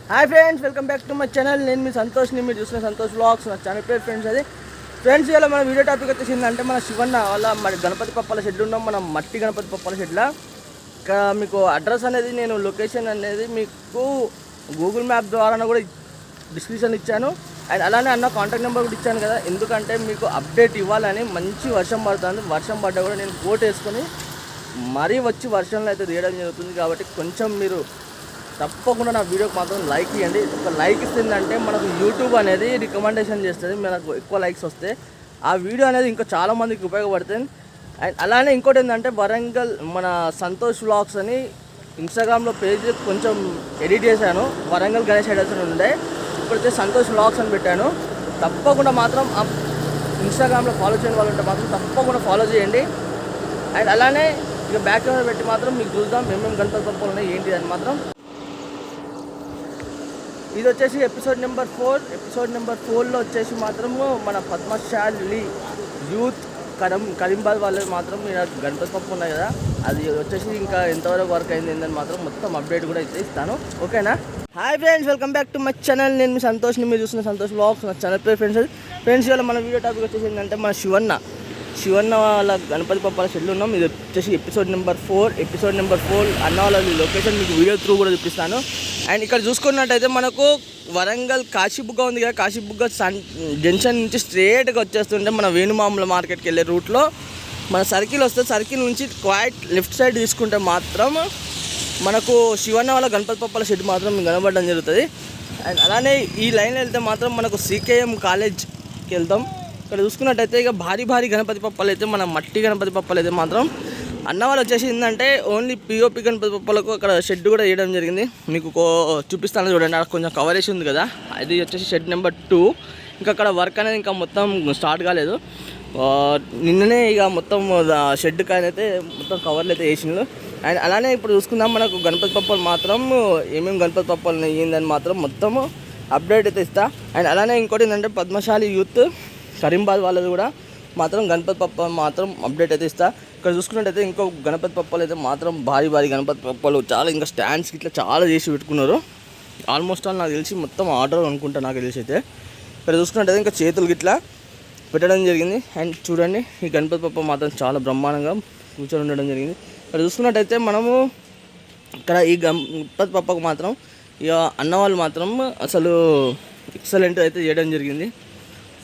Hi friends, welcome back to my channel. నేను మీ సంతోష్ని, మీరు చూసిన సంతోష్ వ్లాగ్స్. నా ఛానల్ పేరు ఫ్రెండ్స్ అది. ఫ్రెండ్స్, ఇలా మన వీడియో టాపిక్ వచ్చేసిందంటే మన శివన్న వాళ్ళ మరి గణపతి పప్పాల షెడ్ ఉన్నాం, మన మట్టి గణపతి పప్పాల షెడ్లో. ఇంకా మీకు అడ్రస్ అనేది, నేను లొకేషన్ అనేది మీకు గూగుల్ మ్యాప్ ద్వారా కూడా డిస్క్రిప్షన్ ఇచ్చాను. అండ్ అలానే అన్న కాంటాక్ట్ నెంబర్ కూడా ఇచ్చాను కదా, ఎందుకంటే మీకు అప్డేట్ ఇవ్వాలని. మంచి వర్షం పడుతుంది, వర్షం పడ్డా కూడా నేను కోట్ వేసుకొని మరీ వచ్చి వర్షంలో అయితే తీయడం జరుగుతుంది. కాబట్టి కొంచెం మీరు తప్పకుండా నా వీడియోకి మాత్రం లైక్ ఇవ్వండి. ఒక లైక్ ఇస్తుందంటే మనకు యూట్యూబ్ అనేది రికమెండేషన్ చేస్తుంది. మనకు ఎక్కువ లైక్స్ వస్తే ఆ వీడియో అనేది ఇంకా చాలామందికి ఉపయోగపడుతుంది. అండ్ అలానే ఇంకోటి ఏంటంటే, వరంగల్ మన సంతోష్ వ్లాగ్స్ అని ఇన్స్టాగ్రామ్లో పేజ్ కొంచెం ఎడిట్ చేశాను. వరంగల్ గణేష్ ఐడల్స్ అని ఉండే, ఇప్పుడైతే సంతోష్ వ్లాగ్స్ అని పెట్టాను. తప్పకుండా మాత్రం ఇన్స్టాగ్రామ్లో ఫాలో చేయని వాళ్ళు ఉంటే మాత్రం తప్పకుండా ఫాలో చేయండి. అండ్ అలానే ఇక బ్యాక్ కెమెరా పెట్టి మాత్రం మీకు చూద్దాం ఏమేమి గణపతి పప్పులు ఉన్నాయి ఏంటి అని మాత్రం. ఇది వచ్చేసి ఎపిసోడ్ నెంబర్ 4. ఎపిసోడ్ నెంబర్ 4లో వచ్చేసి మాత్రము మన పద్మశాలి యూత్ కరీంబాద్ వాళ్ళది మాత్రం గణపతి పప్పు ఉన్నాయి కదా, అది వచ్చేసి ఇంకా ఎంతవరకు వర్క్ అయింది ఏందని మాత్రం మొత్తం అప్డేట్ కూడా అయితే ఇస్తాను. ఓకేనా? Hi friends, welcome back to my channel. నేను మీ సంతోష్ని, మీరు చూసిన సంతోష్ వ్లాగ్స్. నా ఛానల్ పేరు ఫ్రెండ్స్ అది. ఫ్రెండ్స్, ఇవాళ మన వీడియో టాపిక్ వచ్చేసి ఏంటంటే, మన శివన్న వాళ్ళ గణపతి పప్పాల షెడ్లు ఉన్నాం. ఇది వచ్చేసి ఎపిసోడ్ నెంబర్ 4. ఎపిసోడ్ నెంబర్ 4 అన్న వాళ్ళ లొకేషన్ మీకు వీడియో త్రూ కూడా చూపిస్తాను. అండ్ ఇక్కడ చూసుకున్నట్టయితే మనకు వరంగల్ కాశీబుగ్గ ఉంది కదా, కాశీబుగ్గ జంక్షన్ నుంచి స్ట్రేట్గా వచ్చేస్తుంటే మన వేణుమాముల మార్కెట్కి వెళ్ళే రూట్లో మన సర్కిల్ వస్తే, సర్కిల్ నుంచి క్వైట్ లెఫ్ట్ సైడ్ తీసుకుంటే మాత్రం మనకు శివన్న వాళ్ళ గణపతి పప్పాల షెడ్ మాత్రం కనబడడం జరుగుతుంది. అండ్ అలానే ఈ లైన్లో వెళ్తే మాత్రం మనకు CKM కాలేజ్కి వెళ్తాం. ఇక్కడ చూసుకున్నట్టయితే ఇక భారీ గణపతి పప్పాలు అయితే, మన మట్టి గణపతి పప్పాలు అయితే మాత్రం అన్న వాళ్ళు వచ్చేసి ఏంటంటే ఓన్లీ POP గణపతి పప్పాలకు అక్కడ షెడ్ కూడా వేయడం జరిగింది. మీకు చూపిస్తాను చూడండి, అక్కడ కొంచెం కవరేజ్ ఉంది కదా, అది వచ్చేసి షెడ్ నెంబర్ 2. ఇంకా అక్కడ వర్క్ అనేది ఇంకా మొత్తం స్టార్ట్ కాలేదు. నిన్ననే ఇక మొత్తం షెడ్కి అయితే మొత్తం కవర్లు అయితే వేసిండ్రు. అండ్ అలానే ఇప్పుడు చూసుకుందాం మనకు గణపతి పప్పాలు మాత్రం ఏమేమి గణపతి పప్పాలు అయ్యిందని మాత్రం మొత్తం అప్డేట్ అయితే ఇస్తా. అండ్ అలానే ఇంకోటి ఏంటంటే, పద్మశాలి యూత్ కరీంబాద్ వాళ్ళది కూడా మాత్రం గణపతి పప్ప మాత్రం అప్డేట్ అయితే ఇస్తా. ఇక్కడ చూసుకున్నట్టయితే ఇంకో గణపతి పప్పాలు అయితే మాత్రం భారీ గణపతి పప్పాలు చాలా ఇంకా స్టాండ్స్ ఇట్లా చాలా చేసి పెట్టుకున్నారు. ఆల్మోస్ట్ ఆల్ నాకు తెలిసి మొత్తం ఆర్డర్ అనుకుంటా, నాకు తెలిసి అయితే. ఇక్కడ చూసుకున్నట్టయితే ఇంకా చేతులు గిట్లా పెట్టడం జరిగింది. అండ్ చూడండి, ఈ గణపతి పప్ప మాత్రం చాలా బ్రహ్మాండంగా కూర్చొని ఉండడం జరిగింది. ఇక్కడ చూసుకున్నట్టయితే మనము ఇక్కడ ఈ గణపతి పప్పకు మాత్రం ఇక అన్నవాళ్ళు మాత్రం అసలు ఎక్సలెంట్ అయితే చేయడం జరిగింది.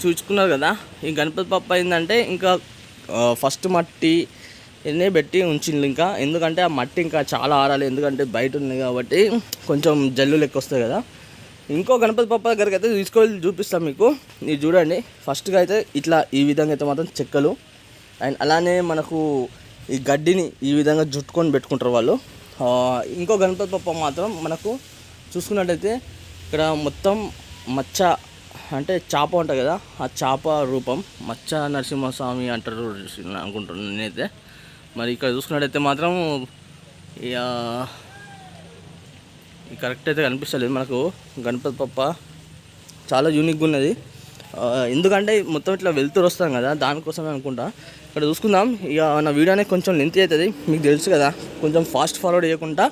చూసుకున్నారు కదా, ఈ గణపతి పప్ప ఏంటంటే ఇంకా ఫస్ట్ మట్టి ఎన్నే పెట్టి ఉంచింది. ఇంకా ఎందుకంటే ఆ మట్టి ఇంకా చాలా ఆరాలి, ఎందుకంటే బయట ఉంది కాబట్టి కొంచెం జల్లు లెక్క వస్తాయి కదా. ఇంకో గణపతి పప్ప దగ్గరికి అయితే తీసుకొని చూపిస్తాం మీకు. ఇది చూడండి, ఫస్ట్గా అయితే ఇట్లా ఈ విధంగా అయితే మాత్రం చెక్కలు. అండ్ అలానే మనకు ఈ గడ్డిని ఈ విధంగా జుట్టుకొని పెట్టుకుంటారు వాళ్ళు. ఇంకో గణపతి పప్ప మాత్రం మనకు చూసుకున్నట్టయితే ఇక్కడ మొత్తం మచ్చ అంటే చేప ఉంటుంది కదా, ఆ చేప రూపం మచ్చ నరసింహస్వామి అంటారు అనుకుంటున్నాను నేనైతే. మరి ఇక్కడ చూసుకున్నట్టయితే మాత్రం ఇక కరెక్ట్ అయితే కనిపిస్తలేదు మనకు. గణపతి పప్ప చాలా యూనిక్గా ఉన్నది, ఎందుకంటే మొత్తం ఇట్లా వెళ్తూ వస్తాం కదా, దానికోసమే అనుకుంటా. ఇక్కడ చూసుకుందాం. ఇక నా వీడియో అనేది కొంచెం లెంత్ అవుతుంది, మీకు తెలుసు కదా, కొంచెం ఫాస్ట్ ఫార్వర్డ్ చేయకుండా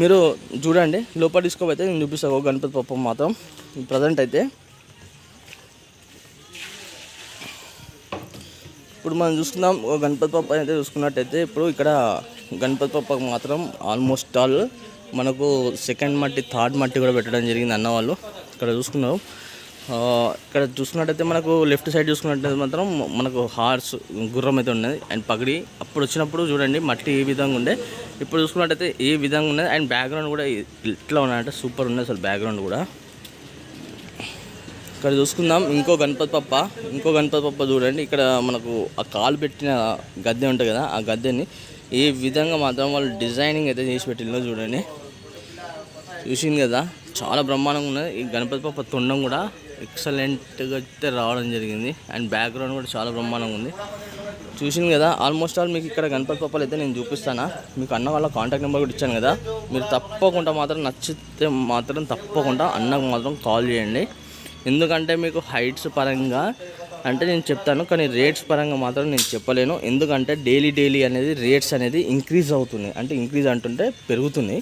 మీరు చూడండి. లోపల తీసుకోపోతే నేను చూపిస్తాను గణపతి పప్ప మాత్రం ప్రజెంట్ అయితే. ఇప్పుడు మనం చూసుకుందాం గణపతి పప్ప అయితే చూసుకున్నట్టయితే, ఇప్పుడు ఇక్కడ గణపతి పప్పకు మాత్రం ఆల్మోస్ట్ ఆల్ మనకు సెకండ్ మట్టి, థర్డ్ మట్టి కూడా పెట్టడం జరిగింది అన్న వాళ్ళు. ఇక్కడ చూసుకున్నాం. ఇక్కడ చూసుకున్నట్టయితే మనకు లెఫ్ట్ సైడ్ చూసుకున్నట్టయితే మాత్రం మనకు హార్స్ గుర్రం అయితే ఉన్నది. అండ్ పగిడి అప్పుడు వచ్చినప్పుడు చూడండి మట్టి ఏ విధంగా ఉండే, ఇప్పుడు చూసుకున్నట్టయితే ఏ విధంగా ఉన్నది. అండ్ బ్యాక్గ్రౌండ్ కూడా ఇట్లా ఉన్నాయంటే సూపర్ ఉన్నది అసలు బ్యాక్గ్రౌండ్ కూడా. ఇక్కడ చూసుకుందాం ఇంకో గణపతి పప్ప చూడండి. ఇక్కడ మనకు ఆ కాలు పెట్టిన గద్దె ఉంటుంది కదా, ఆ గద్దెని ఏ విధంగా మాత్రం వాళ్ళు డిజైనింగ్ అయితే చేసి పెట్టిందో చూడండి. చూసింది కదా, చాలా బ్రహ్మాండంగా ఉన్నది. ఈ గణపతి పప్ప తొండం కూడా ఎక్సలెంట్గా అయితే రావడం జరిగింది. అండ్ బ్యాక్గ్రౌండ్ కూడా చాలా బ్రహ్మాండంగా ఉంది. చూసింది కదా, ఆల్మోస్ట్ ఆల్ మీకు ఇక్కడ గణపతి పప్పలు అయితే నేను చూపిస్తాను. మీకు అన్న వాళ్ళ కాంటాక్ట్ నెంబర్ కూడా ఇచ్చాను కదా, మీరు తప్పకుండా మాత్రం నచ్చితే మాత్రం తప్పకుండా అన్నకు మాత్రం కాల్ చేయండి. ఎందుకంటే మీకు హైట్స్ పరంగా అంటే నేను చెప్తాను, కానీ రేట్స్ పరంగా మాత్రం నేను చెప్పలేను. ఎందుకంటే డైలీ అనేది రేట్స్ అనేది ఇంక్రీజ్ అవుతుంది, అంటే ఇంక్రీజ్ అంటుంటే పెరుగుతుంది.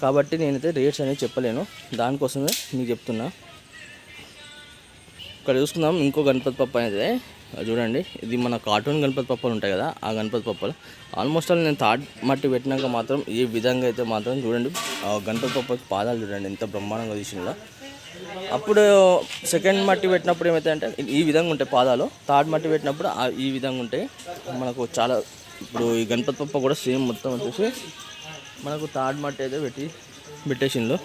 కాబట్టి నేనైతే రేట్స్ అనేది చెప్పలేను, దానికోసమే మీకు చెప్తున్నా. ఇక్కడ చూసుకుందాం ఇంకో గణపతి పప్ప అనేది చూడండి. ఇది మన కార్టూన్ గణపతి పప్పలు ఉంటాయి కదా, ఆ గణపతి పప్పలు ఆల్మోస్ట్ ఆల్ నేను థర్డ్ మట్టి పెట్టినాక మాత్రం ఈ విధంగా అయితే మాత్రం చూడండి, గణపతి పప్పకి పాదాలు చూడండి ఎంత బ్రహ్మాండంగా తీసిందో. అప్పుడు సెకండ్ మట్టి పెట్టినప్పుడు ఏమైతే అంటే ఈ విధంగా ఉంటాయి పాదాలు, థర్డ్ మట్టి పెట్టినప్పుడు ఈ విధంగా ఉంటాయి మనకు చాలా. ఇప్పుడు ఈ గణపతి పప్ప కూడా సేమ్ మొత్తం వచ్చేసి మనకు థర్డ్ మట్టి అయితే పెట్టేసిందో.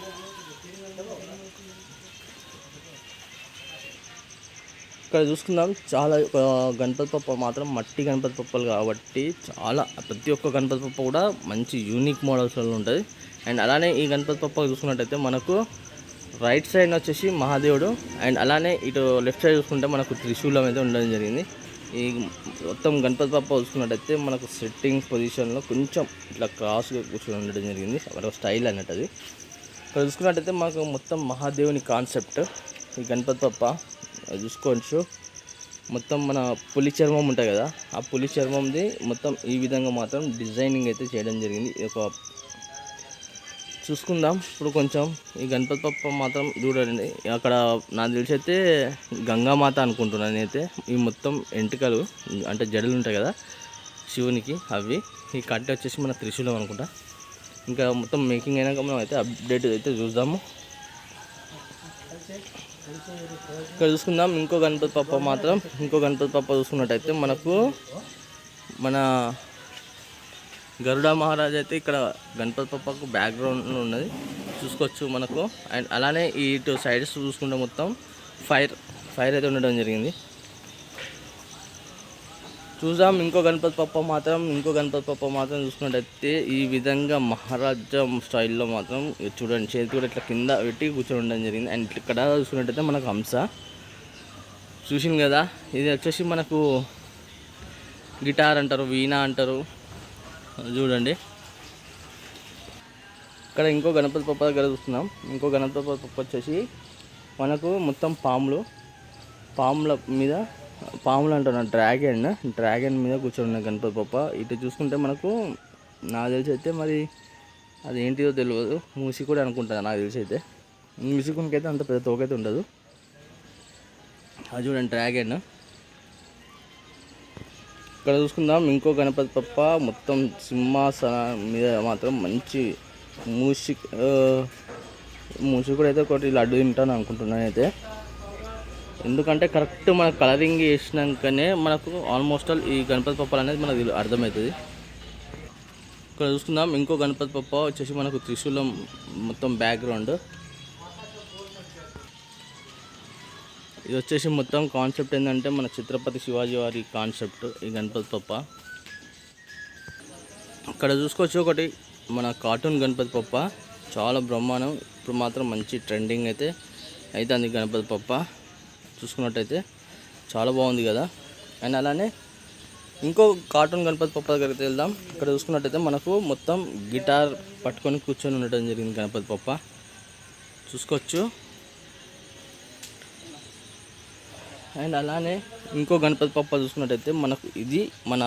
ఇక్కడ చూసుకుందాం చాలా గణపతి పప్ప మాత్రం మట్టి గణపతి పప్పలు కాబట్టి చాలా ప్రతి ఒక్క గణపతి పప్ప కూడా మంచి యూనిక్ మోడల్స్లో ఉంటుంది. అండ్ అలానే ఈ గణపతి పప్ప చూసుకున్నట్టయితే మనకు రైట్ సైడ్ వచ్చేసి మహాదేవుడు, అండ్ అలానే ఇటు లెఫ్ట్ సైడ్ చూసుకుంటే మనకు త్రిశూలం అయితే ఉండడం జరిగింది. ఈ మొత్తం గణపతి పప్ప చూసుకున్నట్టయితే మనకు సెట్టింగ్ పొజిషన్లో కొంచెం ఇట్లా క్రాస్గా కూర్చొని ఉండడం జరిగింది, ఒక స్టైల్ అన్నట్టు అది. ఇక్కడ చూసుకున్నట్టయితే మనకు మొత్తం మహాదేవుని కాన్సెప్ట్ ఈ గణపతి పప్ప చూసుకోవచ్చు. మొత్తం మన పులి చర్మం ఉంటుంది కదా, ఆ పులి చర్మంది మొత్తం ఈ విధంగా మాత్రం డిజైనింగ్ అయితే చేయడం జరిగింది. ఒక చూసుకుందాం ఇప్పుడు కొంచెం ఈ గణపతి పప్ప మాత్రం చూడండి. అక్కడ నాకు తెలిసి అయితే గంగామాత అనుకుంటున్నాను నేనైతే. ఈ మొత్తం ఎంటుకలు అంటే జడలు ఉంటాయి కదా శివునికి, అవి ఈ కట్టె వచ్చేసి మన త్రిశూలం అనుకుంటా. ఇంకా మొత్తం మేకింగ్ అయినాక మనం అయితే అప్డేట్ అయితే చూద్దాము. ఇక్కడ చూసుకుందాం ఇంకో గణపతి పప్ప చూసుకున్నట్టయితే మనకు మన గరుడ మహారాజ్ అయితే ఇక్కడ గణపతి పప్పకు బ్యాక్గ్రౌండ్ ఉన్నది చూసుకోవచ్చు మనకు. అండ్ అలానే ఇటు సైడ్స్ చూసుకుంటే మొత్తం ఫైర్ అయితే ఉండడం జరిగింది. చూద్దాం ఇంకో గణపతి పప్ప మాత్రం చూసుకున్నట్టయితే ఈ విధంగా మహారాజా స్టైల్లో మాత్రం చూడండి, చేతి కూడా ఇట్లా కింద పెట్టి కూర్చొని ఉండడం జరిగింది. అండ్ ఇక్కడ చూసుకున్నట్టయితే మనకు హంస చూసింది కదా, ఇది వచ్చేసి మనకు గిటార్ అంటారు, వీణ అంటారు చూడండి. ఇక్కడ ఇంకో గణపతి పప్ప దగ్గర చూస్తున్నాం. ఇంకో గణపతి పప్ప వచ్చేసి మనకు మొత్తం పాములు అంటున్నాను, డ్రాగన్ మీద కూర్చొని గణపతి పప్ప. ఇటు చూసుకుంటే మనకు నాకు తెలిసి అయితే మరి అది ఏంటిదో తెలియదు, మూసి కూడా అనుకుంటాను నాకు తెలిసి అయితే. మూసికునికి అయితే అంత పెద్ద తోకైతే ఉండదు. అది చూడండి డ్రాగన్. ఇక్కడ చూసుకుందాం ఇంకో గణపతి పప్ప మొత్తం సింహాసనం మీద మాత్రం మంచి మూసి కూడా అయితే ఒకటి లడ్డు తింటాను అనుకుంటున్నాను అయితే. ఎందుకంటే కరెక్ట్ మన కలరింగ్ వేసినాకనే మనకు ఆల్మోస్ట్ ఆల్ ఈ గణపతి పప్పలు అనేది మనకు అర్థమవుతుంది. ఇక్కడ చూసుకుందాం ఇంకో గణపతి పప్ప వచ్చేసి మనకు త్రిశూలం మొత్తం బ్యాక్గ్రౌండ్. ఇది వచ్చేసి మొత్తం కాన్సెప్ట్ ఏంటంటే మన ఛత్రపతి శివాజీ వారి కాన్సెప్ట్ ఈ గణపతి పప్ప. ఇక్కడ చూసుకోవచ్చు ఒకటి మన కార్టూన్ గణపతి పప్ప చాలా బ్రహ్మాండం. ఇప్పుడు మాత్రం మంచి ట్రెండింగ్ అయితే అవుతుంది గణపతి పప్ప చూసుకున్నట్టయితే చాలా బాగుంది కదా. అండ్ అలానే ఇంకో కార్టూన్ గణపతి పప్ప దగ్గరికి వెళ్దాం. ఇక్కడ చూసుకున్నట్టయితే మనకు మొత్తం గిటార్ పట్టుకొని కూర్చొని ఉండటం జరిగింది గణపతి పప్ప చూసుకోవచ్చు. అండ్ అలానే ఇంకో గణపతి పప్ప చూసుకున్నట్టయితే మనకు ఇది మన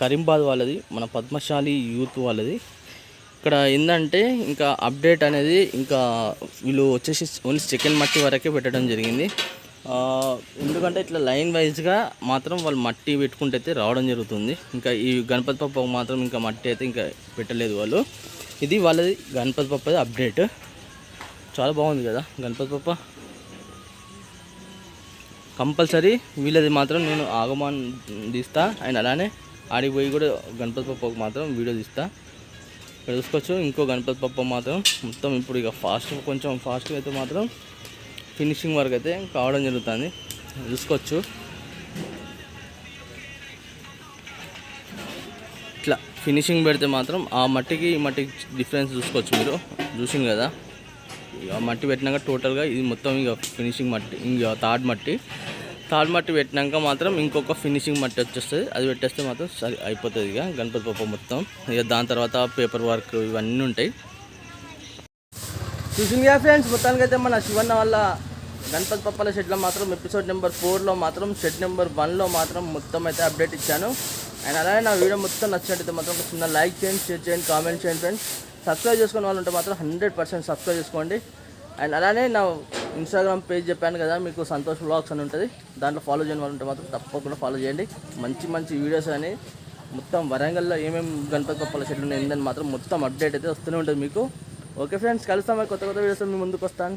కరీంబాద్ వాళ్ళది, మన పద్మశాలి యూత్ వాళ్ళది. ఇక్కడ ఏంటంటే ఇంకా అప్డేట్ అనేది ఇంకా వీళ్ళు వచ్చేసి ఓన్లీ సెకండ్ మట్టి వరకే పెట్టడం జరిగింది. ఎందుకంటే ఇట్లా లైన్ వైజ్గా మాత్రం వాళ్ళు మట్టి పెట్టుకుంటే అయితే రావడం జరుగుతుంది. ఇంకా ఈ గణపతి పప్ప మాత్రం ఇంకా మట్టి అయితే ఇంకా పెట్టలేదు వాళ్ళు. ఇది వాళ్ళది గణపతి పప్పది అప్డేట్. చాలా బాగుంది కదా గణపతి పప్ప. కంపల్సరీ వీళ్ళది మాత్రం నేను ఆగమాన్ తీస్తా. అండ్ అలానే ఆడికి పోయి కూడా గణపతి పప్పకు మాత్రం వీడియో తీస్తా. ఇక్కడ చూసుకోవచ్చు ఇంకో గణపతి పప్ప మాత్రం మొత్తం ఇప్పుడు ఇక కొంచెం ఫాస్ట్గా అయితే మాత్రం ఫినిషింగ్ వర్క్ అయితే కావడం జరుగుతుంది చూసుకోవచ్చు. ఇట్లా ఫినిషింగ్ పెడితే మాత్రం ఆ మట్టికి ఈ మట్టికి డిఫరెన్స్ చూసుకోవచ్చు మీరు. చూసింది కదా ఆ మట్టి పెట్టినాక టోటల్గా ఇది మొత్తం ఇక ఫినిషింగ్ మట్టి, ఇంక థర్డ్ మట్టి పెట్టినాక మాత్రం ఇంకొక ఫినిషింగ్ మట్టి వచ్చేస్తుంది. అది పెట్టేస్తే మాత్రం సరి అయిపోతుంది ఇక గణపతి పప్ప మొత్తం. ఇక దాని తర్వాత పేపర్ వర్క్ ఇవన్నీ ఉంటాయి. చూసింది కదా ఫ్రెండ్స్, మొత్తానికైతే మన శివన్న వాళ్ళ గణపతి పప్పల షెడ్లో మాత్రం ఎపిసోడ్ నెంబర్ 4లో మాత్రం షెడ్ నెంబర్ 1లో మాత్రం మొత్తం అయితే అప్డేట్ ఇచ్చాను. అండ్ అలాగే నా వీడియో మొత్తం నచ్చినట్టయితే మాత్రం ఒక చిన్న లైక్ చేయండి, షేర్ చేయండి, కామెంట్ చేయండి ఫ్రెండ్స్. సబ్స్క్రైబ్ చేసుకునే వాళ్ళు ఉంటే మాత్రం 100% సబ్స్క్రైబ్ చేసుకోండి. అండ్ అలానే నా ఇన్స్టాగ్రామ్ పేజ్ చెప్పాను కదా మీకు, సంతోష్ వ్లాగ్స్ అని ఉంటుంది. దాంట్లో ఫాలో చేయని వాళ్ళు ఉంటే మాత్రం తప్పకుండా ఫాలో చేయండి. మంచి మంచి వీడియోస్ అని మొత్తం వరంగల్లో ఏమేమి గణపతి పప్పల చెట్లు ఏందని మాత్రం మొత్తం అప్డేట్ అయితే వస్తూనే ఉంటుంది మీకు. ఓకే ఫ్రెండ్స్, కలుస్తాం. కొత్త కొత్త వీడియోస్ మీ ముందుకు వస్తాను.